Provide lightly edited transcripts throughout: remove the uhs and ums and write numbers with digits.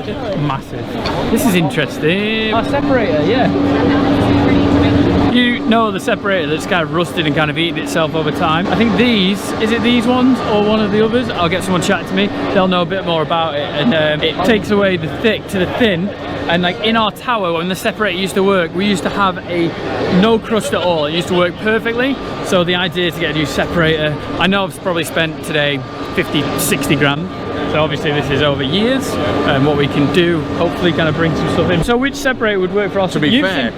massive. This is interesting. Our separator, yeah. You know the separator that's kind of rusted and kind of eaten itself over time. I think these, is it these ones or one of the others? I'll get someone chatting to me. They'll know a bit more about it. And it takes away the thick to the thin. And like in our tower, when the separator used to work, we used to have a no crust at all. It used to work perfectly. So the idea is to get a new separator. I know I've probably spent today 50, 60 grand. So obviously this is over years, and what we can do, hopefully kind of bring some stuff in. So which separator would work for us? To be fair,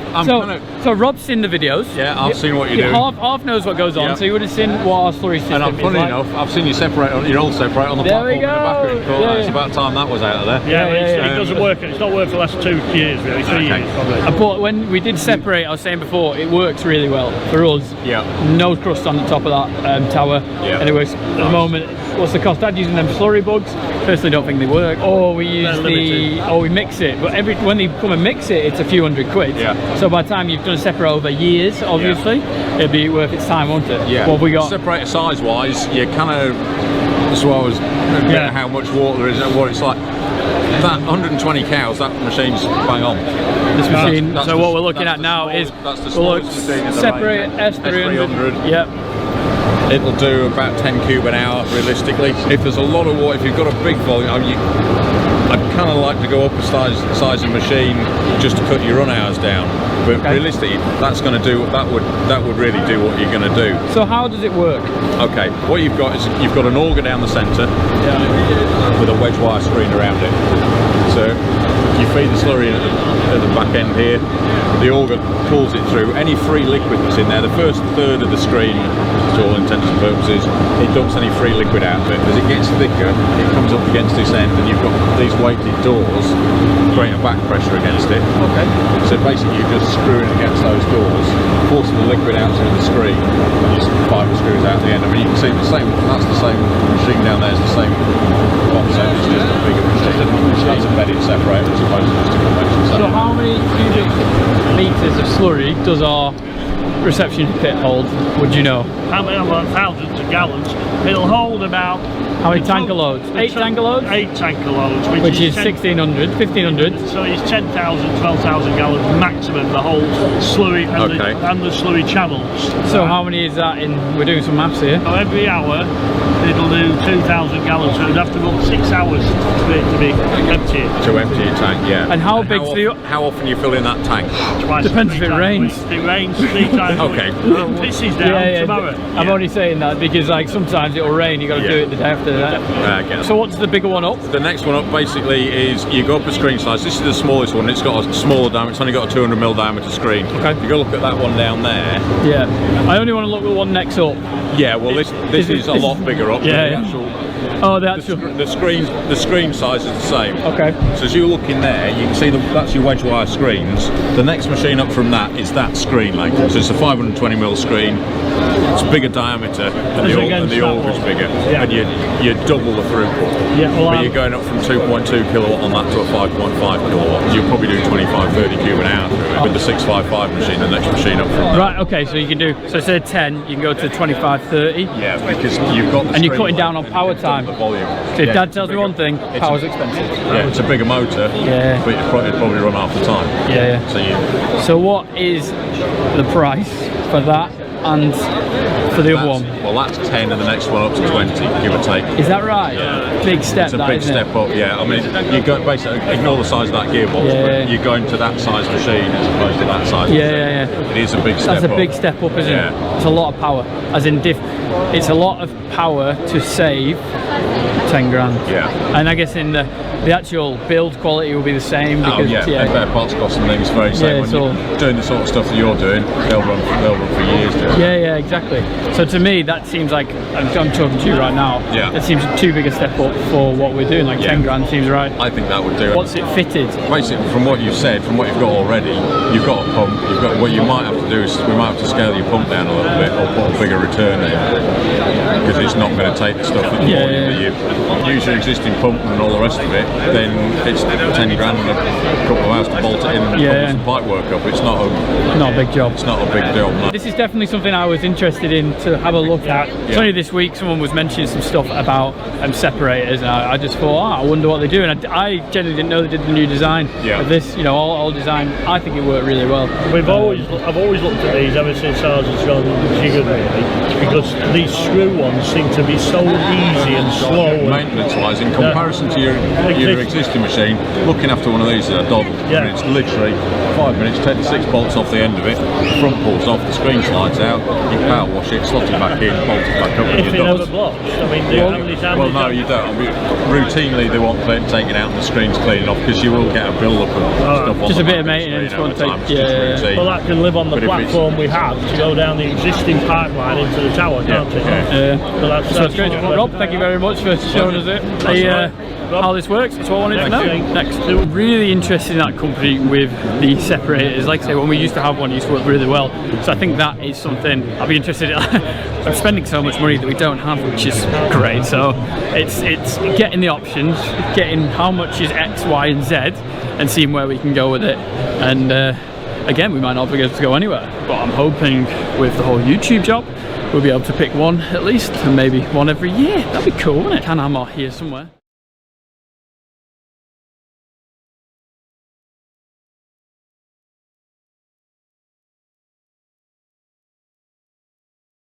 so Rob's seen the videos. Yeah, I've seen what you do. Half knows what goes on, so you would have seen what our slurry system is. And funny enough, I've seen your separator, your old separator on the platform in the back of it. It's about time that was out of there. Yeah, it doesn't work. It's not worked for the last 2 years, really, 3 years probably. But when we did separate, I was saying before, it works really well for us. Yeah. No crust on the top of that tower. Yeah. And it works at the moment. What's the cost? I'd using them slurry bugs. Personally, don't think they work. Or we use we mix it. But when they come and mix it, it's a few hundred quid. Yeah. So by the time you've done a separator over years, obviously, it'd be worth its time, won't it? Yeah. What have we got? Separator size-wise, you kind of, as well as how much water there is and what it's like. That 120 cows, that machine's bang on. This machine. So what we're looking at now is separator S300. Yep. It'll do about 10 cube an hour realistically. If there's a lot of water, if you've got a big volume, I'd kind of like to go up a size of machine just to cut your run hours down. But realistically, that's going to do that would really do what you're going to do. So how does it work? Okay, what you've got is you've got an auger down the centre with a wedge wire screen around it. So you feed the slurry in at the back end here. The auger pulls it through. Any free liquid that's in there, the first third of the screen, to all intents and purposes, it dumps any free liquid out of it. As it gets thicker, it comes up against this end, and you've got these weighted doors creating a back pressure against it. Okay. So basically, you're just screwing against those doors, forcing the liquid out through the screen. And you find the screws out the end. I mean, you can see the same. That's the same machine down there. Is the same concept. It's just a bigger machine. That's a bedded separator as opposed to just a conventional separator. So how many cubic meters of slurry does our reception pit hold, would you know? How many? Thousands of gallons. It'll hold about... How many tanker loads? 8 tanker loads? 8 tanker loads. Which is 1,600, 1,500. So it's 10,000, 12,000 gallons maximum, the whole slurry and the slurry channels. So how many is that in? We're doing some maths here. So every hour it'll do 2,000 gallons, so it'd have to go 6 hours for it to be empty. To empty your tank, yeah. And how big's the... How often you fill in that tank? Twice. Depends if it rains. It rains 3 times. Okay. This is down tomorrow. I'm only saying that because like sometimes it'll rain, you got to do it the day after that. So what's the bigger one up? The next one up basically is you go up a screen size. This is the smallest one. It's got a smaller diameter. It's only got a 200mm diameter screen. Okay. You go look at that one down there. Yeah. I only want to look at the one next up. Yeah. Well, this is a lot bigger up. Yeah. The screen size is the same. Okay. So as you look in there, you can see that's your wedge wire screens. The next machine up from that is that screen length. So it's a 520mm screen. It's bigger diameter, and the auger's bigger, and you double the throughput. Yeah. Well, but you're going up from 2.2 kilowatt on that to a 5.5 kilowatt. You'll probably do 25-30 cube an hour through it. With the 655 machine, the next machine up from that. Right. Okay. So you can do. So instead of 10, you can go to 25-30. Yeah, because you've got. And you're cutting down on power time. The volume. So if Dad tells me one thing, power's expensive. Yeah, it's a bigger motor. Yeah. But it'd probably run half the time. Yeah. So what is the price for that and for the other one? Well, that's 10 and the next one up to 20, give or take. Is that right? Yeah. Big step. It's a big step up, yeah. I mean, you go basically ignore the size of that gearbox, but you're going to that size machine as opposed to that size. Yeah. It is a big step up. That's a big step up, isn't it? It's a lot of power. As in, it's a lot of power to save 10 grand. Yeah. And I guess in the actual build quality will be the same because and better parts cost and things very same. When you're doing the sort of stuff that you're doing, they'll run for years. Yeah, exactly. So to me, that seems like I'm talking to you right now. Yeah. That seems too big a step up for what we're doing. Like 10 grand seems right. I think that would do it. What's it fitted? Basically, from what you've said, from what you've got already, you've got a pump. You've got what you might have to do is we might have to scale your pump down a little bit or put a bigger return in because it's not going to take the stuff at the volume that you use your existing pump and all the rest of it. Then it's 10 grand and a couple of hours to bolt it in and put some pipe work up. It's not a big job. It's not a big deal. No. This is definitely something I was interested in to have a look at. It's Yeah. only this week someone was mentioning some stuff about separators, and I just thought, I wonder what they do. And I genuinely didn't know they did the new design of this. You know, all design. I think it worked really well. I've always looked at these ever since ours has gone jiggered really, because these screw ones seem to be so easy and slow. Maintenance wise, in comparison to your existing machine, looking after one of these is a doddle. Yeah. I mean, it's literally 5 minutes, take the 6 bolts off the end of it, front pulls off, the screen slides out, you power wash it, slot it back in, bolt it back up, and If it you're never done. blocks, I mean, how many times? Well, no, you don't. I mean, routinely they want it taken out and the screen's cleaning off, because you will get a build-up of stuff on just the a bit back of maintenance screen won't over time. take- It's just yeah. routine. Well, that can live on the But if it's- platform we have to go down the existing pipeline into the tower, can't it? So that's great. Well, Rob, thank you very much for showing us it. How this works. That's what I wanted to know. Next. Really interested in that company with the separators. Like I say, when we used to have one, it used to work really well. So I think that is something I'll be interested in. I'm spending so much money that we don't have, which is great. So it's getting the options, getting how much is X, Y, and Z, and seeing where we can go with it. And again, we might not be able to go anywhere, but I'm hoping with the whole YouTube job, we'll be able to pick one at least, and maybe one every year. That'd be cool, wouldn't it? Can Hammer here somewhere.